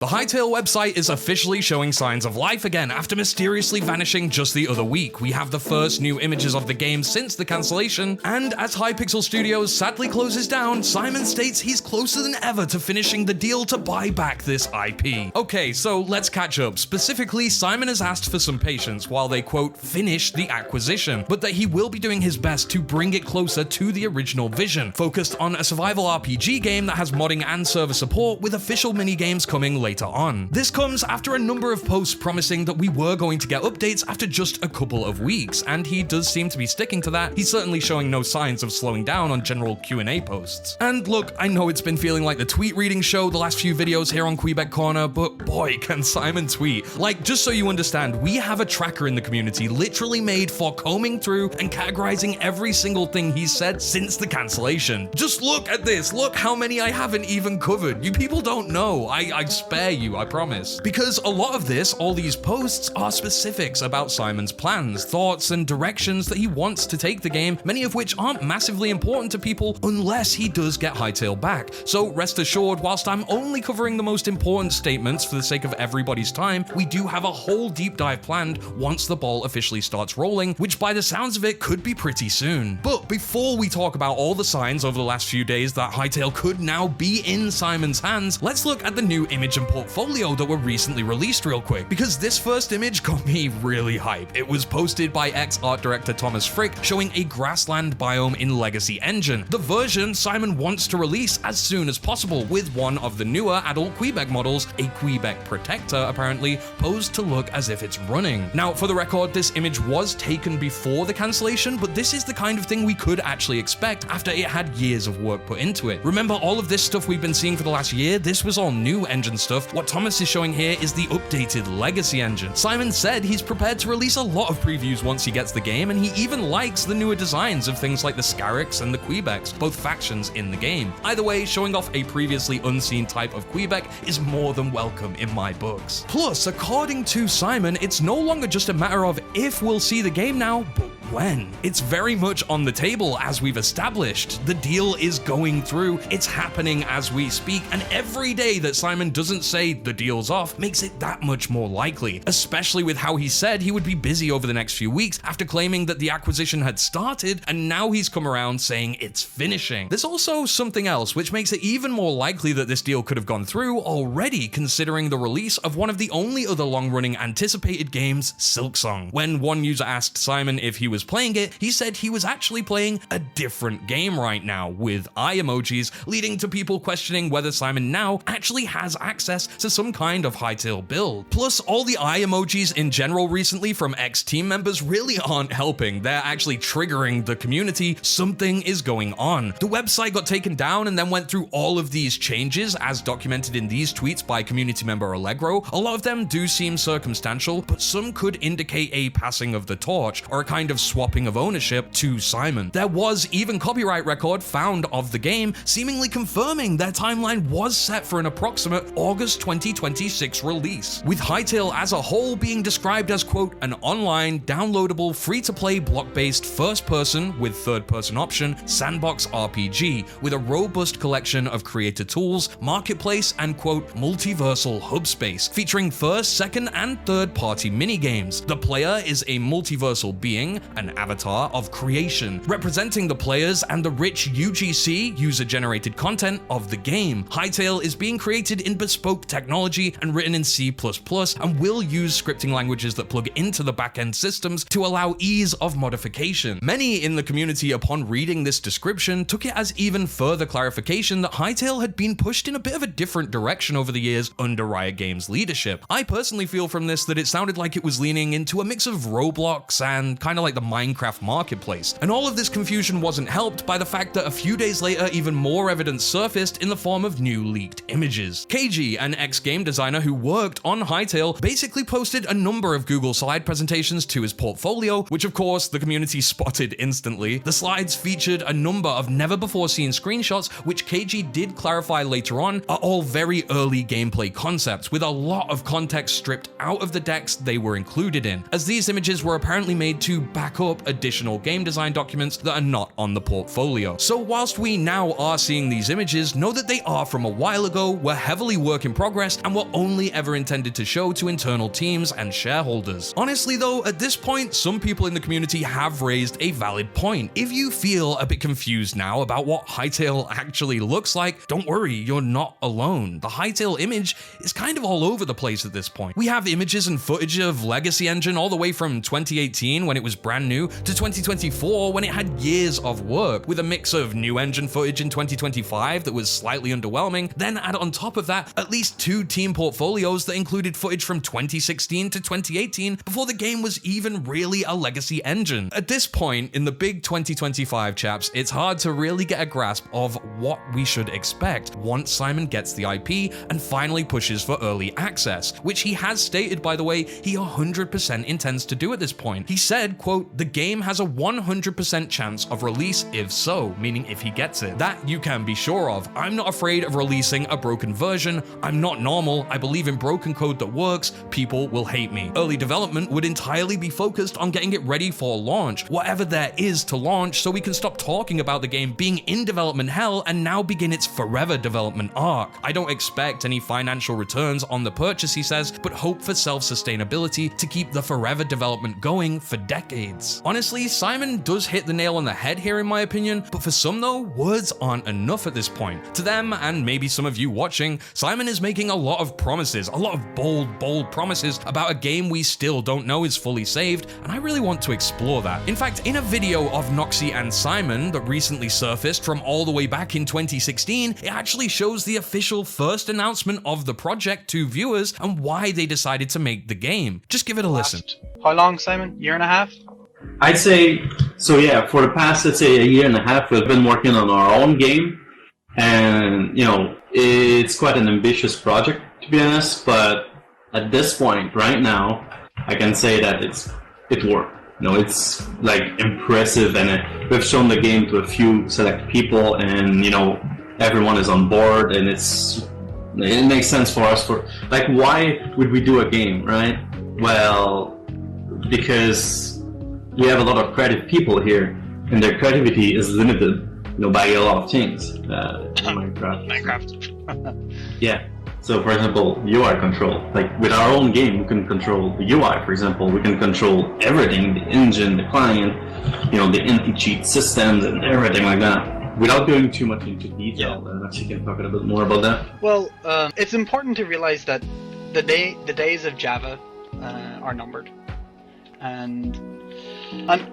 The Hytale website is officially showing signs of life again after mysteriously vanishing just the other week. We have the first new images of the game since the cancellation, and as Hypixel Studios sadly closes down, Simon states he's closer than ever to finishing the deal to buy back this IP. Okay, so let's catch up. Specifically, Simon has asked for some patience while they, quote, finish the acquisition, but that he will be doing his best to bring it closer to the original vision, focused on a survival RPG game that has modding and server support with official minigames coming later on. This comes after a number of posts promising that we were going to get updates after just a couple of weeks, and he does seem to be sticking to that. He's certainly showing no signs of slowing down on general Q&A posts. And look, I know it's been feeling like the tweet reading show the last few videos here on Quebec Corner, but boy, can Simon tweet. Like, just so you understand, we have a tracker in the community literally made for combing through and categorizing every single thing he's said since the cancellation. Just look at this, look how many I haven't even covered. You people don't know, I spare you, I promise. Because a lot of this, all these posts, are specifics about Simon's plans, thoughts, and directions that he wants to take the game, many of which aren't massively important to people unless he does get Hytale back. So rest assured, whilst I'm only covering the most important statements for the sake of everybody's time, we do have a whole deep dive planned once the ball officially starts rolling, which by the sounds of it could be pretty soon. But before we talk about all the signs over the last few days that Hytale could now be in Simon's hands, let's look at the new image and portfolio that were recently released real quick, because this first image got me really hype. It was posted by ex-art director Thomas Frick, showing a grassland biome in Legacy Engine, the version Simon wants to release as soon as possible, with one of the newer adult Quebec models, a Quebec Protector apparently, posed to look as if it's running. Now, for the record, this image was taken before the cancellation, but this is the kind of thing we could actually expect after it had years of work put into it. Remember all of this stuff we've been seeing for the last year? This was all new engine stuff. What Thomas is showing here is the updated Legacy engine. Simon said he's prepared to release a lot of previews once he gets the game, and he even likes the newer designs of things like the Scarix and the Quebecs, both factions in the game. Either way, showing off a previously unseen type of Quebec is more than welcome in my books. Plus, according to Simon, it's no longer just a matter of if we'll see the game now, but when. It's very much on the table, as we've established. The deal is going through, it's happening as we speak, and every day that Simon doesn't say the deal's off makes it that much more likely, especially with how he said he would be busy over the next few weeks after claiming that the acquisition had started, and now he's come around saying it's finishing. There's also something else which makes it even more likely that this deal could have gone through already, considering the release of one of the only other long-running anticipated games, Silksong. When one user asked Simon if he was playing it, he said he was actually playing a different game right now, with eye emojis, leading to people questioning whether Simon now actually has access to some kind of Hytale build. Plus, all the eye emojis in general recently from ex-team members really aren't helping. They're actually triggering the community. Something is going on. The website got taken down and then went through all of these changes as documented in these tweets by community member Allegro. A lot of them do seem circumstantial, but some could indicate a passing of the torch or a kind of swapping of ownership to Simon. There was even copyright record found of the game, seemingly confirming their timeline was set for an approximate August 2026 release, with Hytale as a whole being described as, quote, an online, downloadable, free-to-play block-based first-person with third-person option sandbox RPG with a robust collection of creator tools, marketplace, and, quote, multiversal hub space featuring first, second, and third-party minigames. The player is a multiversal being, an avatar of creation, representing the players and the rich UGC, user-generated content, of the game. Hytale is being created in bespoke technology and written in C++ and will use scripting languages that plug into the back-end systems to allow ease of modification. Many in the community, upon reading this description, took it as even further clarification that Hytale had been pushed in a bit of a different direction over the years under Riot Games leadership. I personally feel from this that it sounded like it was leaning into a mix of Roblox and kind of like the Minecraft marketplace. And all of this confusion wasn't helped by the fact that a few days later, even more evidence surfaced in the form of new leaked images. KG, an ex-game designer who worked on Hytale, basically posted a number of Google slide presentations to his portfolio, which of course the community spotted instantly. The slides featured a number of never-before-seen screenshots, which KG did clarify later on are all very early gameplay concepts, with a lot of context stripped out of the decks they were included in, as these images were apparently made to back back up additional game design documents that are not on the portfolio. So whilst we now are seeing these images, know that they are from a while ago, were heavily work in progress, and were only ever intended to show to internal teams and shareholders. Honestly though, at this point, some people in the community have raised a valid point. If you feel a bit confused now about what Hytale actually looks like, don't worry, you're not alone. The Hytale image is kind of all over the place at this point. We have images and footage of Legacy Engine all the way from 2018 when it was brand new to 2024 when it had years of work, with a mix of new engine footage in 2025 that was slightly underwhelming. Then add on top of that at least 2 team portfolios that included footage from 2016 to 2018 before the game was even really a legacy engine. At this point in the big 2025, chaps, it's hard to really get a grasp of what we should expect once Simon gets the IP and finally pushes for early access, which he has stated, by the way, he 100% intends to do at this point. He said, quote, "The game has a 100% chance of release if so," meaning if he gets it. That you can be sure of. I'm not afraid of releasing a broken version. I'm not normal. I believe in broken code that works. People will hate me. Early development would entirely be focused on getting it ready for launch, whatever there is to launch, so we can stop talking about the game being in development hell and now begin its forever development arc. I don't expect any financial returns on the purchase, he says, but hope for self-sustainability to keep the forever development going for decades. Honestly, Simon does hit the nail on the head here in my opinion, but for some though, words aren't enough at this point. To them, and maybe some of you watching, Simon is making a lot of promises, a lot of bold promises about a game we still don't know is fully saved, and I really want to explore that. In fact, in a video of Noxy and Simon that recently surfaced from all the way back in 2016, it actually shows the official first announcement of the project to viewers and why they decided to make the game. Just give it a listen. How long, Simon? Year and a half? I'd say, so yeah, for the past, let's say, a year and a half, we've been working on our own game, and, you know, it's quite an ambitious project, to be honest, but at this point, right now, I can say that it worked. You know, it's, like, impressive, and we've shown the game to a few select people, and, you know, everyone is on board, and it makes sense for us for, like, why would we do a game, right? Well, because we have a lot of creative people here, and their creativity is limited, you know, by a lot of things. Minecraft. Yeah. So, for example, UI control. Like, with our own game, we can control the UI, for example. We can control everything, the engine, the client, you know, the anti-cheat systems, and everything like that. Without going too much into detail, actually can talk a little bit more about that. Well, it's important to realize that the days of Java are numbered. And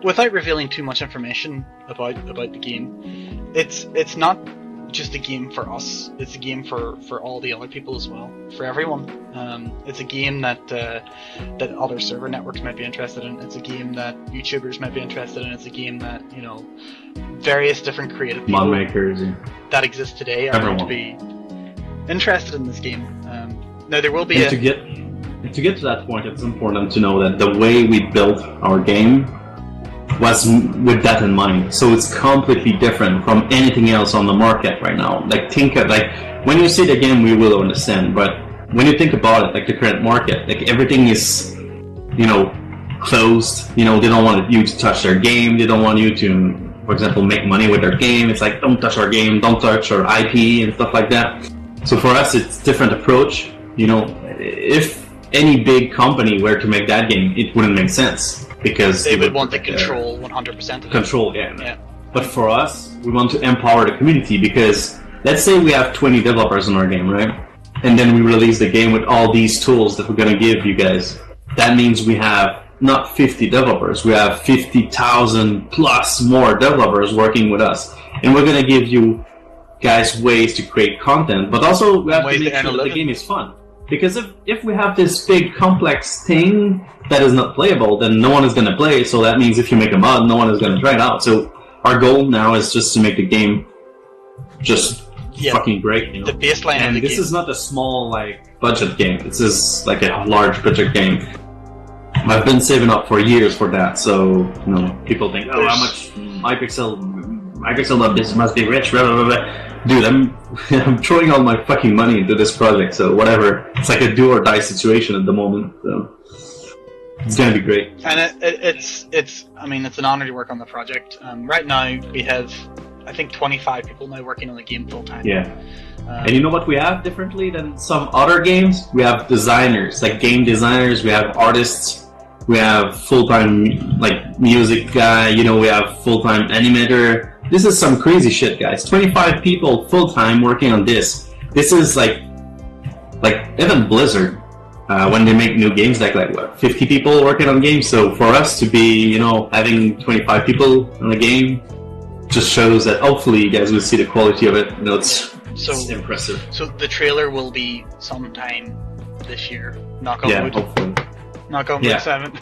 without revealing too much information about the game, it's not just a game for us. It's a game for all the other people as well, for everyone. It's a game that other server networks might be interested in. It's a game that YouTubers might be interested in. It's a game that, you know, various different creative people mod makers that exist today are going to be interested in this game. Now there will be to get to that point, it's important to know that the way we built our game was with that in mind. So it's completely different from anything else on the market right now. Like, think of, like, when you see the game, we will understand. But when you think about it, like the current market, like everything is, you know, closed. You know, they don't want you to touch their game. They don't want you to, for example, make money with their game. It's like, don't touch our game, don't touch our IP and stuff like that. So for us, it's a different approach. You know, if any big company were to make that game, it wouldn't make sense, because they would want to control 100% of it. Control, yeah. But for us, we want to empower the community, because let's say we have 20 developers in our game, right? And then we release the game with all these tools that we're going to give you guys. That means we have not 50 developers, we have 50,000 plus more developers working with us. And we're going to give you guys ways to create content, but also we have to make sure that the game is fun. Because if we have this big complex thing that is not playable, then no one is going to play. So that means if you make a mod, no one is going to try it out. So our goal now is just to make the game just fucking great. You know? The baseline and of the this game. is not a small budget game. This is like a large budget game. I've been saving up for years for that. So people think, oh, how much Hypixel must be rich. Blah, blah, blah. Dude, I'm throwing all my fucking money into this project, so whatever. It's like a do or die situation at the moment. So. It's gonna be great. And it's I mean, it's an honor to work on the project. Right now we have, I think, 25 people now working on the game full time. Yeah. And you know what we have differently than some other games? We have designers, like game designers. We have artists. We have full-time like music guy. You know, we have full-time animator. This is some crazy shit, guys. 25 people full-time working on this. This is like even Blizzard. When they make new games, like what, 50 people working on games. So for us to be, you know, having 25 people on a game, just shows that hopefully you guys will see the quality of it. You know, it's impressive. So the trailer will be sometime this year. Knock on wood. Hopefully. Knock on wood, Simon.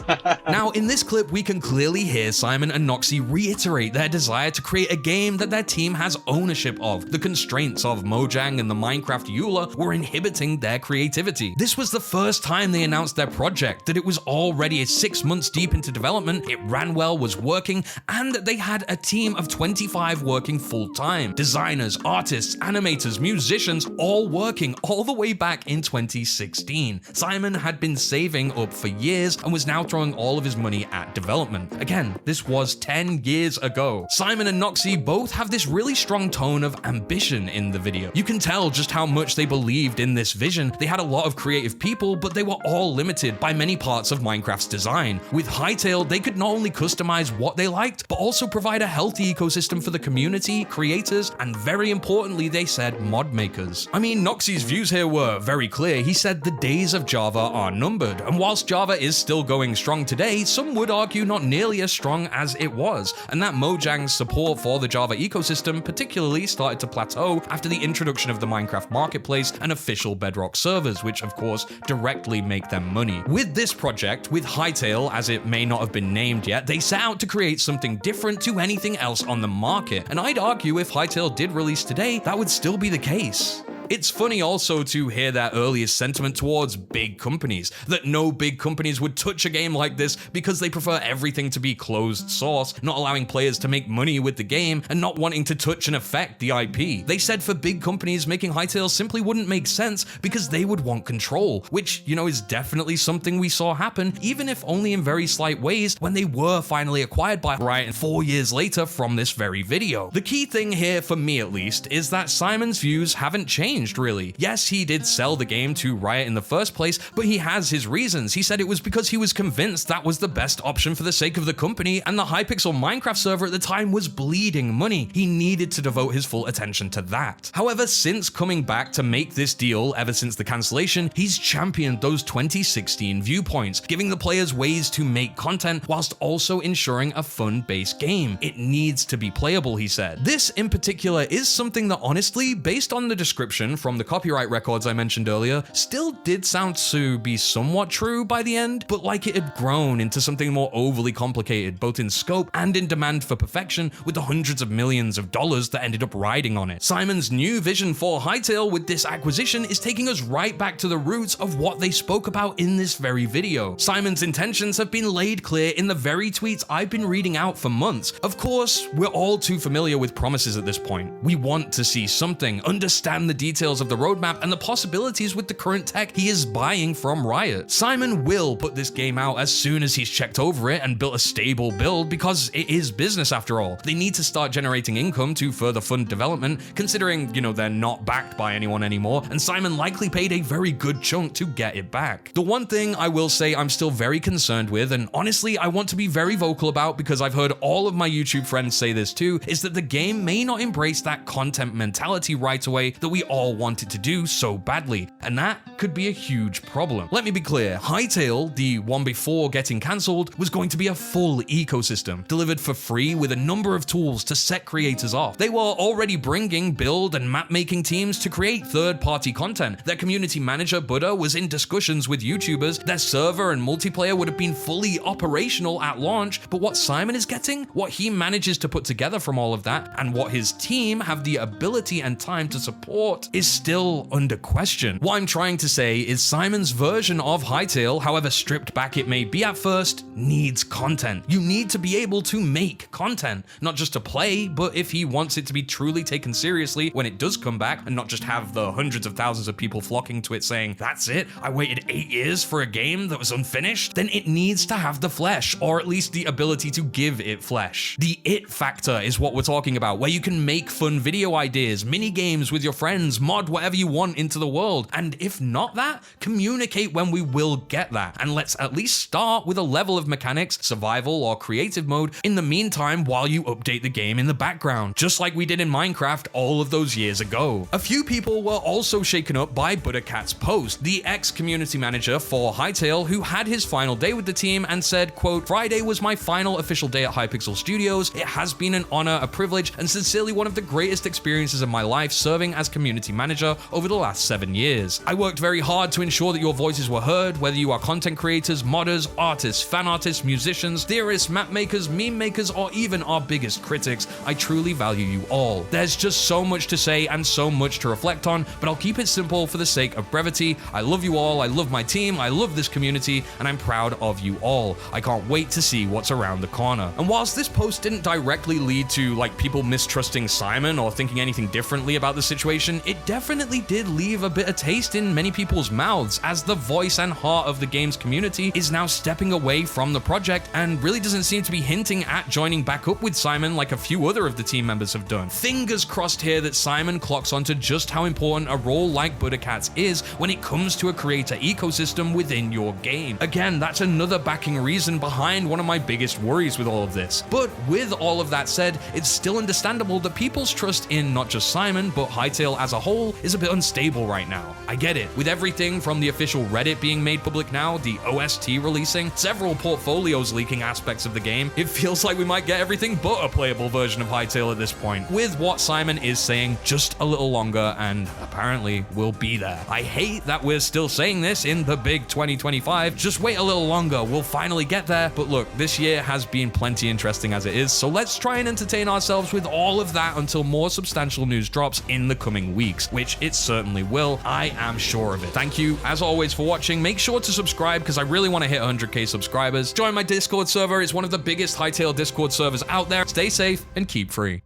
Now, in this clip, we can clearly hear Simon and Noxy reiterate their desire to create a game that their team has ownership of. The constraints of Mojang and the Minecraft EULA were inhibiting their creativity. This was the first time they announced their project, that it was already 6 months deep into development, it ran well, was working, and they had a team of 25 working full-time. Designers, artists, animators, musicians, all working all the way back in 2016. Simon had been saving up for years and was now throwing all of his money at development. Again, this was 10 years ago. Simon and Noxy both have this really strong tone of ambition in the video. You can tell just how much they believed in this vision. They had a lot of creative people, but they were all limited by many parts of Minecraft's design. With Hytale, they could not only customize what they liked, but also provide a healthy ecosystem for the community, creators, and very importantly, they said mod makers. I mean, Noxy's views here were very clear. He said the days of Java are numbered, and whilst Java is still going strong today, some would argue not nearly as strong as it was, and that Mojang's support for the Java ecosystem particularly started to plateau after the introduction of the Minecraft marketplace and official Bedrock servers, which of course directly make them money. With this project, with Hytale, as it may not have been named yet, they set out to create something different to anything else on the market, and I'd argue if Hytale did release today, that would still be the case. It's funny also to hear that earliest sentiment towards big companies, that no big companies would touch a game like this because they prefer everything to be closed source, not allowing players to make money with the game, and not wanting to touch and affect the IP. They said for big companies, making Hytale simply wouldn't make sense because they would want control, which, you know, is definitely something we saw happen, even if only in very slight ways, when they were finally acquired by Riot 4 years later from this very video. The key thing here, for me at least, is that Simon's views haven't changed. Really. Yes, he did sell the game to Riot in the first place, but he has his reasons. He said it was because he was convinced that was the best option for the sake of the company, and the Hypixel Minecraft server at the time was bleeding money. He needed to devote his full attention to that. However, since coming back to make this deal, ever since the cancellation, he's championed those 2016 viewpoints, giving the players ways to make content whilst also ensuring a fun-based game. It needs to be playable, he said. This in particular is something that honestly, based on the description from the copyright records I mentioned earlier, still did sound to be somewhat true by the end, but like it had grown into something more overly complicated, both in scope and in demand for perfection, with the hundreds of millions of dollars that ended up riding on it. Simon's new vision for Hytale with this acquisition is taking us right back to the roots of what they spoke about in this very video. Simon's intentions have been laid clear in the very tweets I've been reading out for months. Of course, we're all too familiar with promises at this point. We want to see something, understand the details of the roadmap and the possibilities with the current tech he is buying from Riot. Simon will put this game out as soon as he's checked over it and built a stable build, because it is business after all. They need to start generating income to further fund development, considering, you know, they're not backed by anyone anymore, and Simon likely paid a very good chunk to get it back. The one thing I will say I'm still very concerned with, and honestly I want to be very vocal about because I've heard all of my YouTube friends say this too, is that the game may not embrace that content mentality right away that we all wanted to do so badly, and that could be a huge problem. Let me be clear, Hytale, the one before getting cancelled, was going to be a full ecosystem, delivered for free with a number of tools to set creators off. They were already bringing build and map making teams to create third-party content. Their community manager, Buddha, was in discussions with YouTubers. Their server and multiplayer would have been fully operational at launch, but what Simon is getting, what he manages to put together from all of that, and what his team have the ability and time to support is still under question. What I'm trying to say is Simon's version of Hytale, however stripped back it may be at first, needs content. You need to be able to make content, not just to play, but if he wants it to be truly taken seriously when it does come back, and not just have the hundreds of thousands of people flocking to it saying, that's it, I waited 8 years for a game that was unfinished, then it needs to have the flesh, or at least the ability to give it flesh. The it factor is what we're talking about, where you can make fun video ideas, mini games with your friends, mod whatever you want into the world, and if not that, communicate when we will get that, and let's at least start with a level of mechanics, survival or creative mode, in the meantime while you update the game in the background, just like we did in Minecraft all of those years ago. A few people were also shaken up by Buttercat's post, the ex-community manager for Hytale, who had his final day with the team and said, quote, "Friday was my final official day at Hypixel Studios. It has been an honor, a privilege, and sincerely one of the greatest experiences of my life serving as community manager over the last 7 years. I worked very hard to ensure that your voices were heard, whether you are content creators, modders, artists, fan artists, musicians, theorists, map makers, meme makers, or even our biggest critics. I truly value you all. There's just so much to say and so much to reflect on, but I'll keep it simple for the sake of brevity. I love you all, I love my team, I love this community, and I'm proud of you all. I can't wait to see what's around the corner." And whilst this post didn't directly lead to like people mistrusting Simon or thinking anything differently about the situation, it definitely did leave a bitter taste in many people's mouths, as the voice and heart of the game's community is now stepping away from the project and really doesn't seem to be hinting at joining back up with Simon like a few other of the team members have done. Fingers crossed here that Simon clocks onto just how important a role like Buttercat's is when it comes to a creator ecosystem within your game. Again, that's another backing reason behind one of my biggest worries with all of this. But with all of that said, it's still understandable that people's trust in not just Simon, but Hytale as a whole is a bit unstable right now. I get it. With everything from the official Reddit being made public now, the OST releasing, several portfolios leaking aspects of the game, it feels like we might get everything but a playable version of Hytale at this point. With what Simon is saying, just a little longer and apparently we'll be there. I hate that we're still saying this in the big 2025. Just wait a little longer, we'll finally get there. But look, this year has been plenty interesting as it is, so let's try and entertain ourselves with all of that until more substantial news drops in the coming weeks, which it certainly will. I am sure of it. Thank you, as always, for watching. Make sure to subscribe because I really want to hit 100k subscribers. Join my Discord server. It's one of the biggest Hytale Discord servers out there. Stay safe and keep free.